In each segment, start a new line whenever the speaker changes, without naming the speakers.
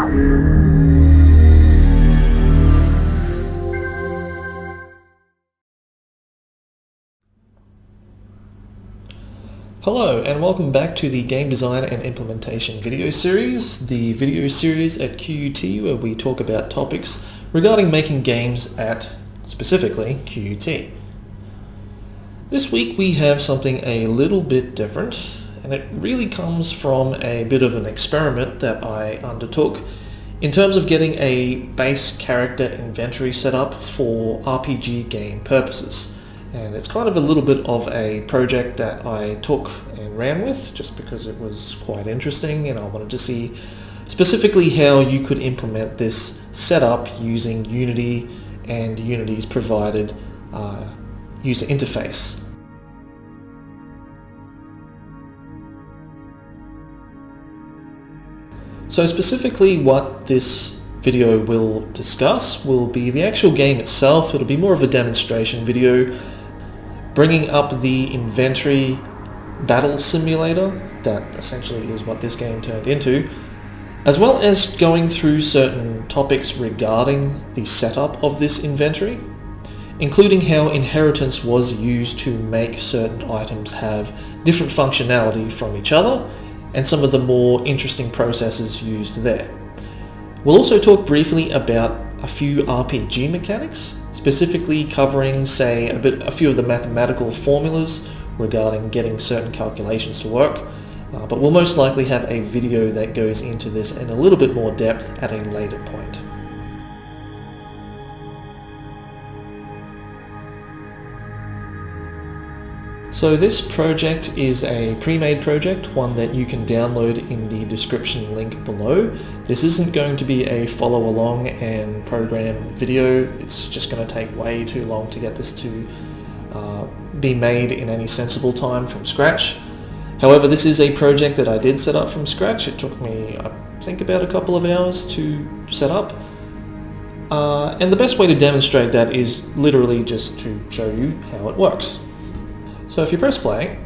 Hello and welcome back to the Game Design and Implementation video series, the video series at QUT where we talk about topics regarding making games at, specifically, QUT. This week we have something a little bit different, and it really comes from a bit of an experiment that I undertook in terms of getting a base character inventory set up for RPG game purposes. And it's kind of a little bit of a project that I took and ran with just because it was quite interesting, and I wanted to see specifically how you could implement this setup using Unity and Unity's provided user interface. So specifically what this video will discuss will be the actual game itself. It'll be more of a demonstration video, bringing up the inventory battle simulator, that essentially is what this game turned into, as well as going through certain topics regarding the setup of this inventory, including how inheritance was used to make certain items have different functionality from each other, and some of the more interesting processes used there. We'll also talk briefly about a few RPG mechanics, specifically covering, say, a few of the mathematical formulas regarding getting certain calculations to work, but we'll most likely have a video that goes into this in a little bit more depth at a later point. So this project is a pre-made project, one that you can download in the description link below. This isn't going to be a follow along and program video. It's just going to take way too long to get this to be made in any sensible time from scratch. However, this is a project that I did set up from scratch. It took me, I think, about a couple of hours to set up. And the best way to demonstrate that is literally just to show you how it works. So if you press play,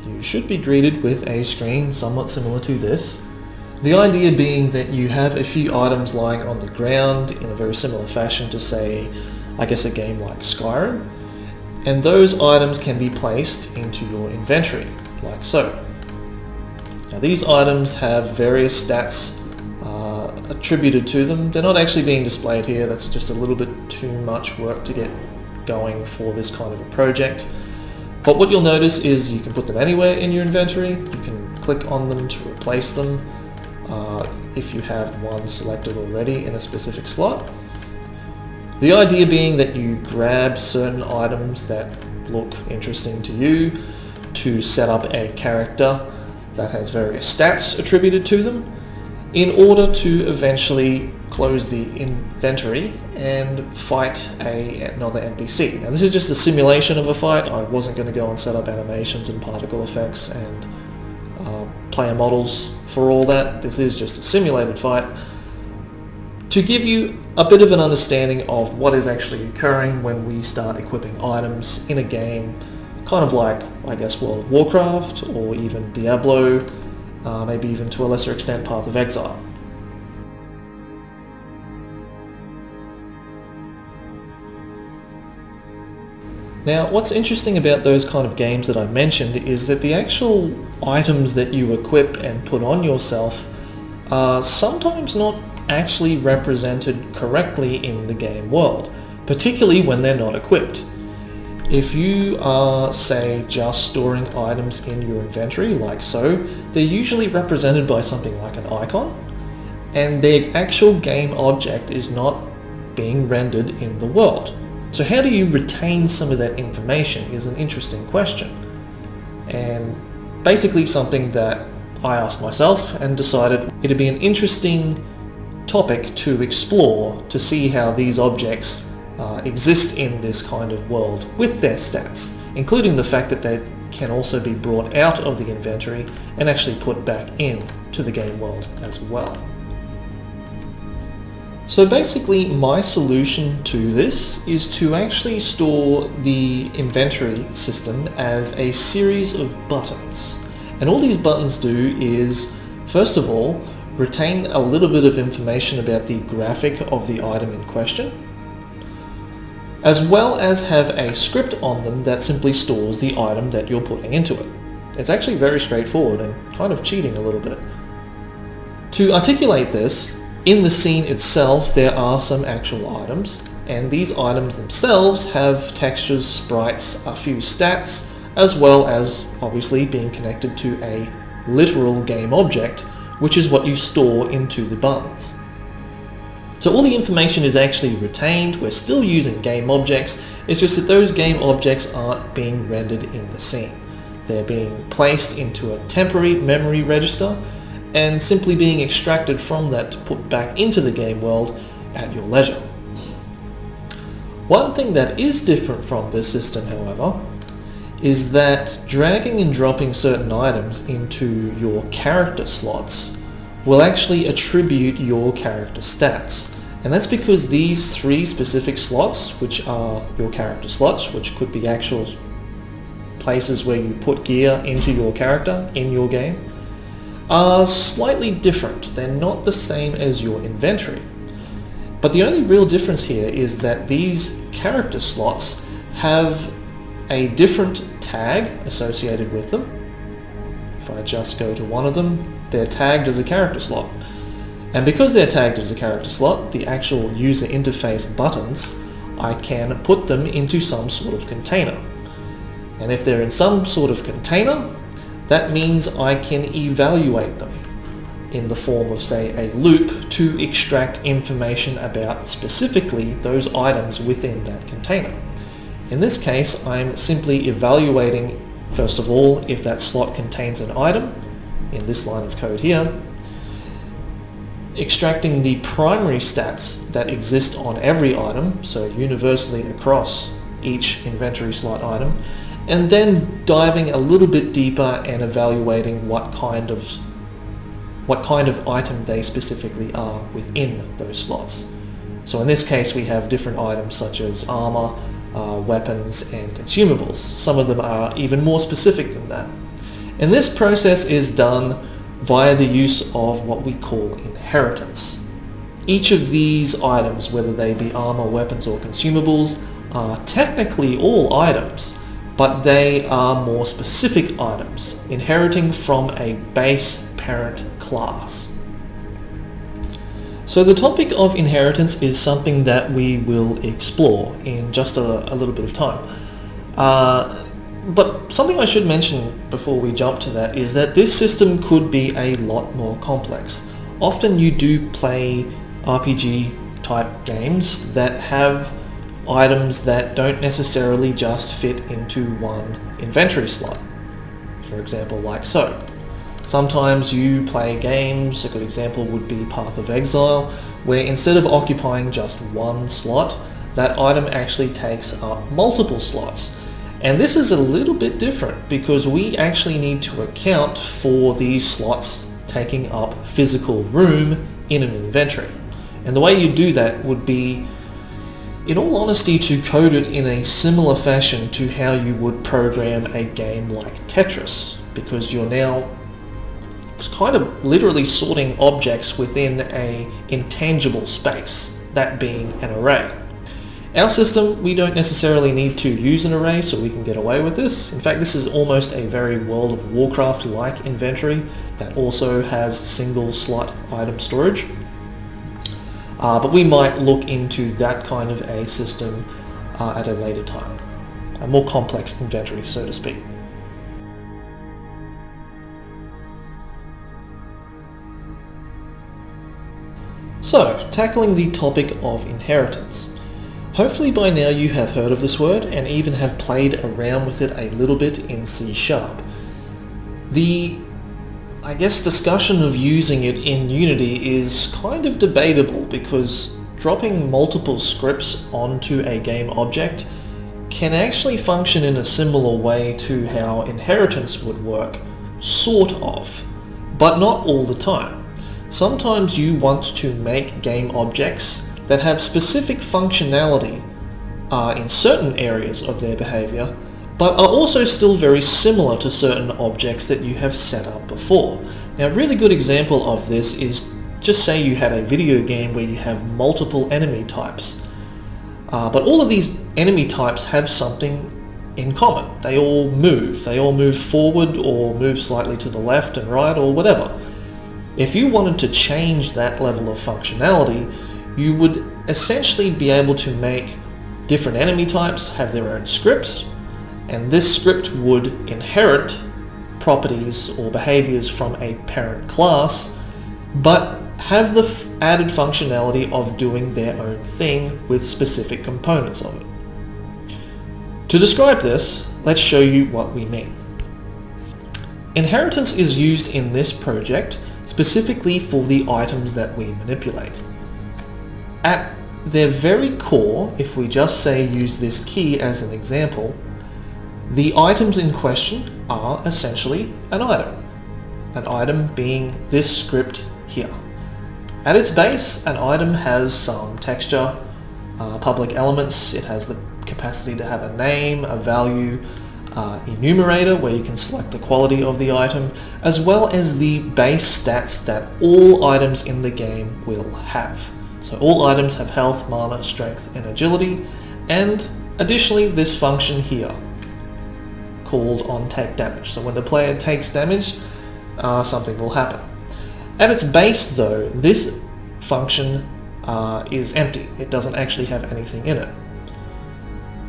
you should be greeted with a screen somewhat similar to this. The idea being that you have a few items lying on the ground in a very similar fashion to, say, I guess a game like Skyrim, and those items can be placed into your inventory, like so. Now these items have various stats attributed to them. They're not actually being displayed here. That's just a little bit too much work to get going for this kind of a project. But what you'll notice is you can put them anywhere in your inventory. You can click on them to replace them if you have one selected already in a specific slot. The idea being that you grab certain items that look interesting to you to set up a character that has various stats attributed to them in order to eventually close the inventory and fight another NPC. Now this is just a simulation of a fight. I wasn't going to go and set up animations and particle effects and player models for all that. This is just a simulated fight to give you a bit of an understanding of what is actually occurring when we start equipping items in a game, kind of like, I guess, World of Warcraft or even Diablo, maybe even to a lesser extent Path of Exile. Now, what's interesting about those kind of games that I mentioned is that the actual items that you equip and put on yourself are sometimes not actually represented correctly in the game world, particularly when they're not equipped. If you are, say, just storing items in your inventory, like so, they're usually represented by something like an icon, and their actual game object is not being rendered in the world. So how do you retain some of that information is an interesting question, and basically something that I asked myself and decided it'd be an interesting topic to explore to see how these objects exist in this kind of world with their stats, including the fact that they can also be brought out of the inventory and actually put back in to the game world as well. So basically my solution to this is to actually store the inventory system as a series of buttons. And all these buttons do is, first of all, retain a little bit of information about the graphic of the item in question, as well as have a script on them that simply stores the item that you're putting into it. It's actually very straightforward and kind of cheating a little bit. To articulate this, in the scene itself there are some actual items, and these items themselves have textures, sprites, a few stats, as well as obviously being connected to a literal game object, which is what you store into the buttons. So all the information is actually retained. We're still using game objects, it's just that those game objects aren't being rendered in the scene. They're being placed into a temporary memory register and simply being extracted from that to put back into the game world at your leisure. One thing that is different from this system, however, is that dragging and dropping certain items into your character slots will actually attribute your character stats. And that's because these three specific slots, which are your character slots, which could be actual places where you put gear into your character in your game, are slightly different. They're not the same as your inventory. But the only real difference here is that these character slots have a different tag associated with them. If I just go to one of them, they're tagged as a character slot. And because they're tagged as a character slot, the actual user interface buttons, I can put them into some sort of container. And if they're in some sort of container, that means I can evaluate them in the form of, say, a loop to extract information about specifically those items within that container. In this case, I'm simply evaluating, first of all, if that slot contains an item, in this line of code here, extracting the primary stats that exist on every item, so universally across each inventory slot item, and then diving a little bit deeper and evaluating what kind of item they specifically are within those slots. So in this case we have different items such as armor, weapons and consumables. Some of them are even more specific than that. And this process is done via the use of what we call inheritance. Each of these items, whether they be armor, weapons or consumables, are technically all items, but they are more specific items, inheriting from a base parent class. So the topic of inheritance is something that we will explore in just a little bit of time. But something I should mention before we jump to that is that this system could be a lot more complex. Often you do play RPG type games that have items that don't necessarily just fit into one inventory slot. For example, like so. Sometimes you play games, a good example would be Path of Exile, where instead of occupying just one slot, that item actually takes up multiple slots. And this is a little bit different because we actually need to account for these slots taking up physical room in an inventory. And the way you do that would be, in all honesty, to code it in a similar fashion to how you would program a game like Tetris, because you're now kind of literally sorting objects within an intangible space, that being an array. Our system, we don't necessarily need to use an array, so we can get away with this. In fact, this is almost a very World of Warcraft-like inventory that also has single slot item storage. But we might look into that kind of a system at a later time. A more complex inventory, so to speak. So, tackling the topic of inheritance. Hopefully by now you have heard of this word and even have played around with it a little bit in C#. The, discussion of using it in Unity is kind of debatable because dropping multiple scripts onto a game object can actually function in a similar way to how inheritance would work, sort of, but not all the time. Sometimes you want to make game objects that have specific functionality in certain areas of their behavior, but are also still very similar to certain objects that you have set up before. Now, a really good example of this is just say you had a video game where you have multiple enemy types. But all of these enemy types have something in common. They all move. They all move forward or move slightly to the left and right or whatever. If you wanted to change that level of functionality, you would essentially be able to make different enemy types have their own scripts, and this script would inherit properties or behaviors from a parent class, but have the added functionality of doing their own thing with specific components of it. To describe this, let's show you what we mean. Inheritance is used in this project specifically for the items that we manipulate. At their very core, if we just say use this key as an example, the items in question are essentially an item being this script here. At its base, an item has some texture, public elements. It has the capacity to have a name, a value, enumerator where you can select the quality of the item, as well as the base stats that all items in the game will have. So all items have health, mana, strength, and agility, and additionally this function here called on take damage. So when the player takes damage, something will happen. At its base though, this function is empty. It doesn't actually have anything in it.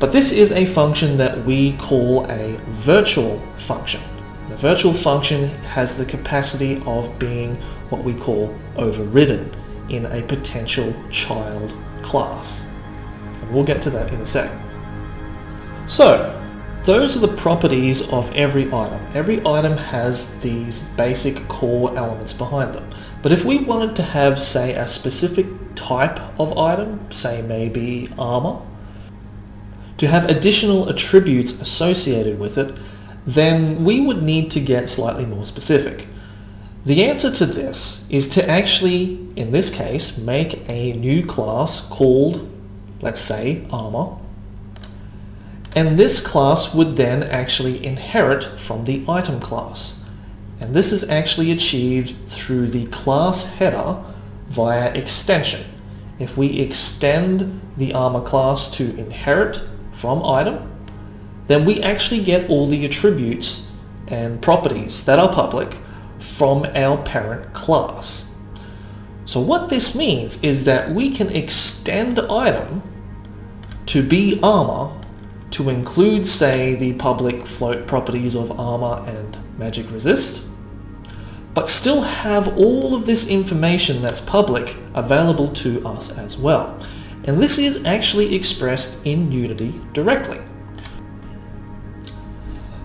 But this is a function that we call a virtual function. The virtual function has the capacity of being what we call overridden in a potential child class. And we'll get to that in a sec. So, those are the properties of every item. Every item has these basic core elements behind them. But if we wanted to have, say, a specific type of item, say maybe armor, to have additional attributes associated with it, then we would need to get slightly more specific. The answer to this is to actually, in this case, make a new class called, let's say, armor. And this class would then actually inherit from the item class. And this is actually achieved through the class header via extension. If we extend the armor class to inherit from item, then we actually get all the attributes and properties that are public from our parent class. So what this means is that we can extend item to be armor to include, say, the public float properties of armor and magic resist, but still have all of this information that's public available to us as well. And this is actually expressed in Unity directly.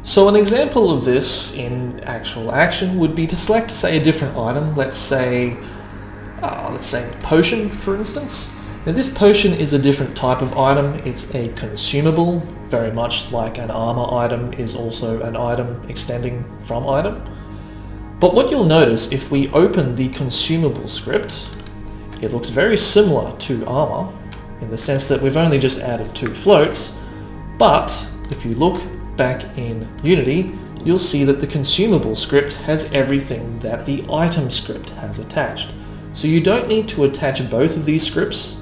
So an example of this in actual action would be to select, say, a different item. Let's say potion, for instance. Now this potion is a different type of item. It's a consumable, very much like an armor item is also an item extending from item. But what you'll notice if we open the consumable script, it looks very similar to armor in the sense that we've only just added 2 floats, but if you look back in Unity, you'll see that the consumable script has everything that the item script has attached. So you don't need to attach both of these scripts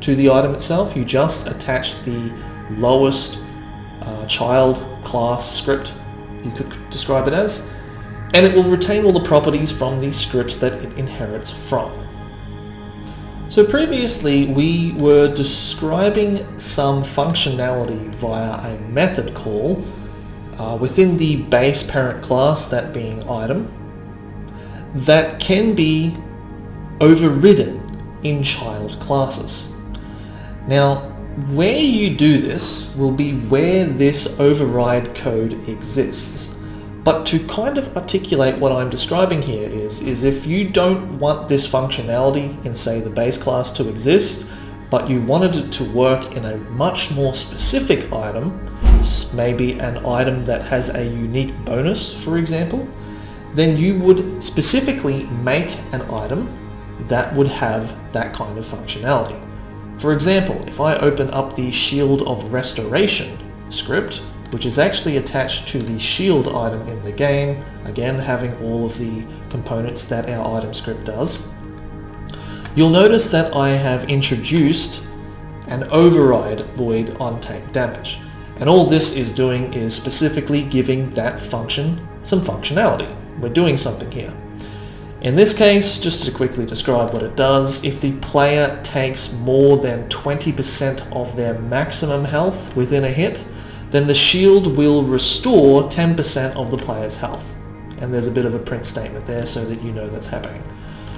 to the item itself, you just attach the lowest child class script, you could describe it as, and it will retain all the properties from these scripts that it inherits from. So previously we were describing some functionality via a method call within the base parent class, that being item, that can be overridden in child classes. Now, where you do this will be where this override code exists. But to kind of articulate what I'm describing here is if you don't want this functionality in, say, the base class to exist, but you wanted it to work in a much more specific item, maybe an item that has a unique bonus, for example, then you would specifically make an item that would have that kind of functionality. For example, if I open up the Shield of Restoration script which is actually attached to the shield item in the game, again having all of the components that our item script does, you'll notice that I have introduced an override void on take damage. And all this is doing is specifically giving that function some functionality. We're doing something here. In this case, just to quickly describe what it does, if the player takes more than 20% of their maximum health within a hit, then the shield will restore 10% of the player's health. And there's a bit of a print statement there so that you know that's happening.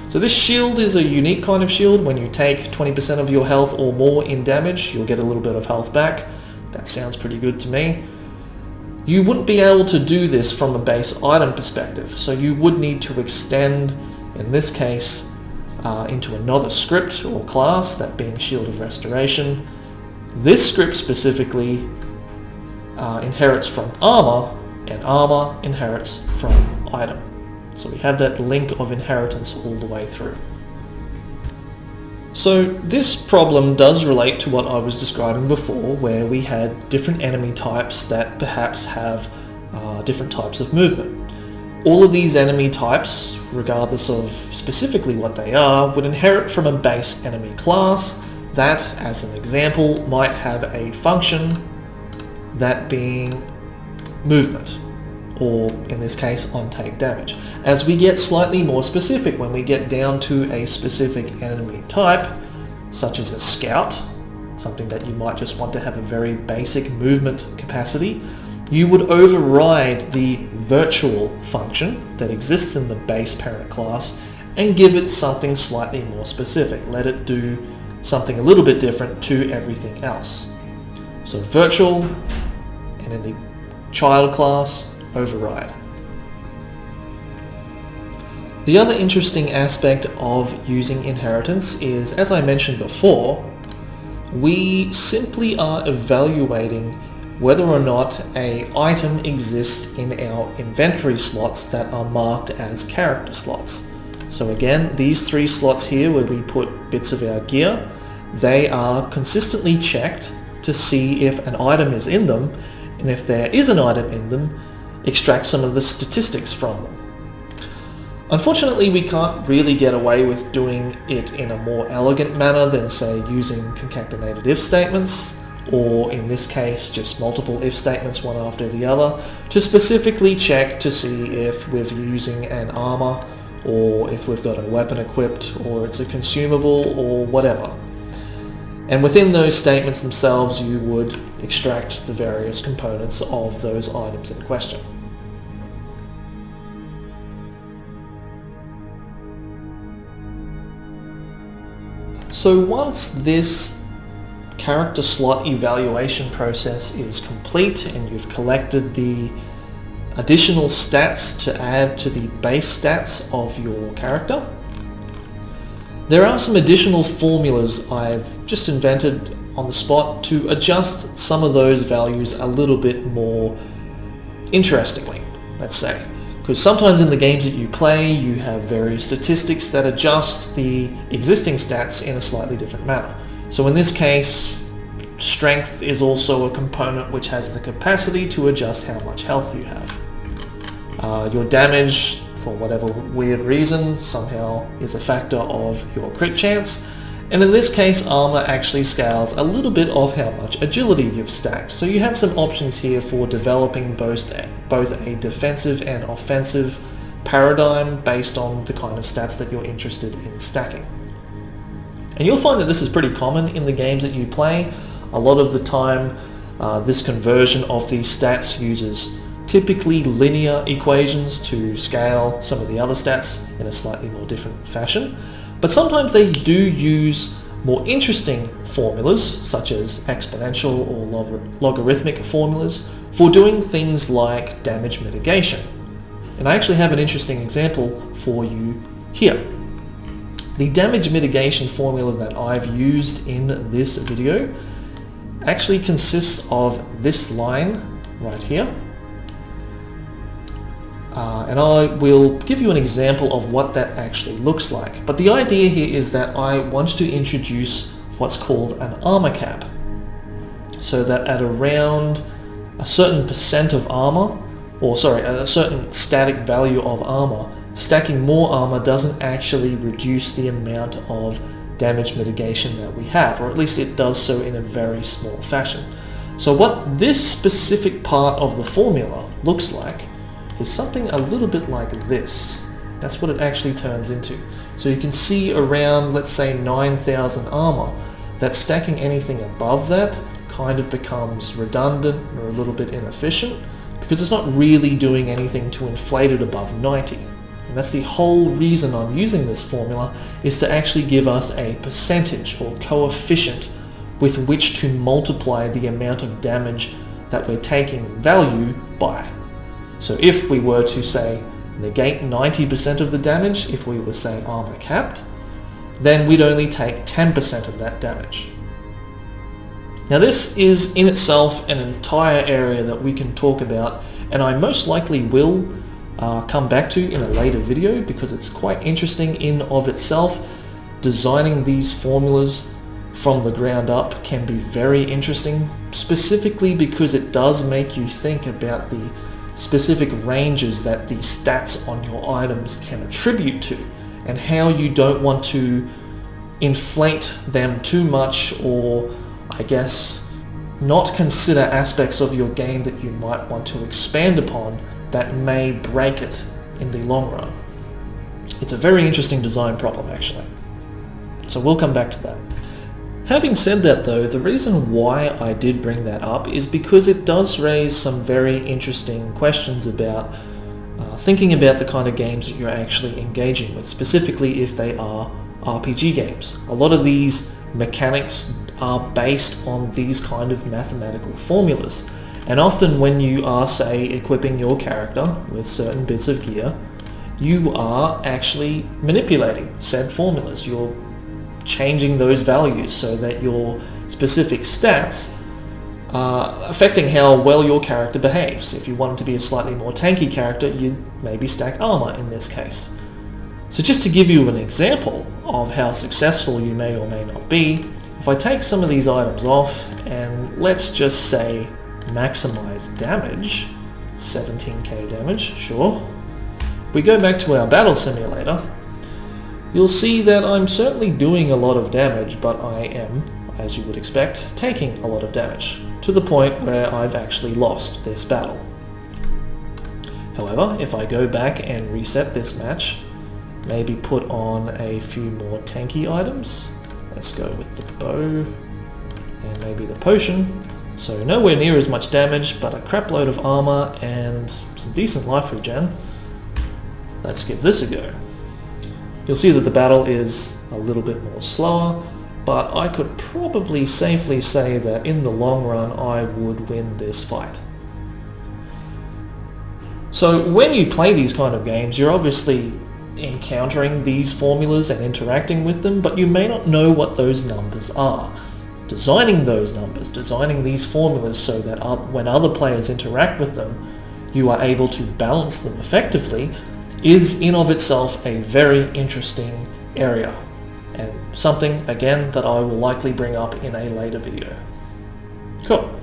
So this shield is a unique kind of shield. When you take 20% of your health or more in damage, you'll get a little bit of health back. That sounds pretty good to me. You wouldn't be able to do this from a base item perspective, so you would need to extend, in this case, into another script or class, that being Shield of Restoration. This script specifically inherits from armor, and armor inherits from item. So we have that link of inheritance all the way through. So this problem does relate to what I was describing before, where we had different enemy types that perhaps have different types of movement. All of these enemy types, regardless of specifically what they are, would inherit from a base enemy class that, as an example, might have a function, that being movement, or in this case on take damage. As we get slightly more specific, when we get down to a specific enemy type, such as a scout, something that you might just want to have a very basic movement capacity, you would override the virtual function that exists in the base parent class and give it something slightly more specific. Let it do something a little bit different to everything else. So virtual, and in the child class, override. The other interesting aspect of using inheritance is, as I mentioned before, we simply are evaluating whether or not an item exists in our inventory slots that are marked as character slots. So again, these three slots here where we put bits of our gear, they are consistently checked to see if an item is in them, and if there is an item in them, extract some of the statistics from them. Unfortunately, we can't really get away with doing it in a more elegant manner than, say, using concatenated if statements, or in this case, just multiple if statements one after the other, to specifically check to see if we're using an armor, or if we've got a weapon equipped, or it's a consumable, or whatever. And within those statements themselves, you would extract the various components of those items in question. So once this character slot evaluation process is complete and you've collected the additional stats to add to the base stats of your character, there are some additional formulas I've just invented on the spot to adjust some of those values a little bit more interestingly, let's say. Because sometimes in the games that you play, you have various statistics that adjust the existing stats in a slightly different manner. So in this case, strength is also a component which has the capacity to adjust how much health you have. Your damage, for whatever weird reason, somehow is a factor of your crit chance. And in this case, armor actually scales a little bit of how much agility you've stacked. So you have some options here for developing both a defensive and offensive paradigm based on the kind of stats that you're interested in stacking. And you'll find that this is pretty common in the games that you play. A lot of the time, this conversion of these stats uses typically linear equations to scale some of the other stats in a slightly more different fashion. But sometimes they do use more interesting formulas, such as exponential or logarithmic formulas, for doing things like damage mitigation. And I actually have an interesting example for you here. The damage mitigation formula that I've used in this video actually consists of this line right here. And I will give you an example of what that actually looks like. But the idea here is that I want to introduce what's called an armor cap. So that at around a certain percent of armor, or sorry, a certain static value of armor, stacking more armor doesn't actually reduce the amount of damage mitigation that we have, or at least it does so in a very small fashion. So what this specific part of the formula looks like is something a little bit like this. That's what it actually turns into. So you can see around, let's say 9,000 armor, that stacking anything above that kind of becomes redundant or a little bit inefficient because it's not really doing anything to inflate it above 90. And that's the whole reason I'm using this formula, is to actually give us a percentage or coefficient with which to multiply the amount of damage that we're taking value by. So if we were to say negate 90% of the damage, if we were say armor capped, then we'd only take 10% of that damage. Now this is in itself an entire area that we can talk about, and I most likely will come back to in a later video because it's quite interesting in of itself. Designing these formulas from the ground up can be very interesting, specifically because it does make you think about the specific ranges that the stats on your items can attribute to, and how you don't want to inflate them too much, or I guess not consider aspects of your game that you might want to expand upon that may break it in the long run. It's a very interesting design problem actually. So we'll come back to that. Having said that though, the reason why I did bring that up is because it does raise some very interesting questions about thinking about the kind of games that you're actually engaging with, specifically if they are RPG games. A lot of these mechanics are based on these kind of mathematical formulas. And often when you are, say, equipping your character with certain bits of gear, you are actually manipulating said formulas. You're changing those values so that your specific stats are affecting how well your character behaves. If you want to be a slightly more tanky character, you'd maybe stack armor in this case. So just to give you an example of how successful you may or may not be, if I take some of these items off and let's just say maximize damage, 17k damage, sure. We go back to our battle simulator, you'll see that I'm certainly doing a lot of damage, but I am, as you would expect, taking a lot of damage, to the point where I've actually lost this battle. However, if I go back and reset this match, maybe put on a few more tanky items, let's go with the bow and maybe the potion. So nowhere near as much damage, but a crap load of armor and some decent life regen. Let's give this a go. You'll see that the battle is a little bit more slower, but I could probably safely say that in the long run I would win this fight. So when you play these kind of games, you're obviously encountering these formulas and interacting with them, but you may not know what those numbers are. Designing those numbers, designing these formulas so that when other players interact with them, you are able to balance them effectively, is in of itself a very interesting area, and something, again, that I will likely bring up in a later video. Cool.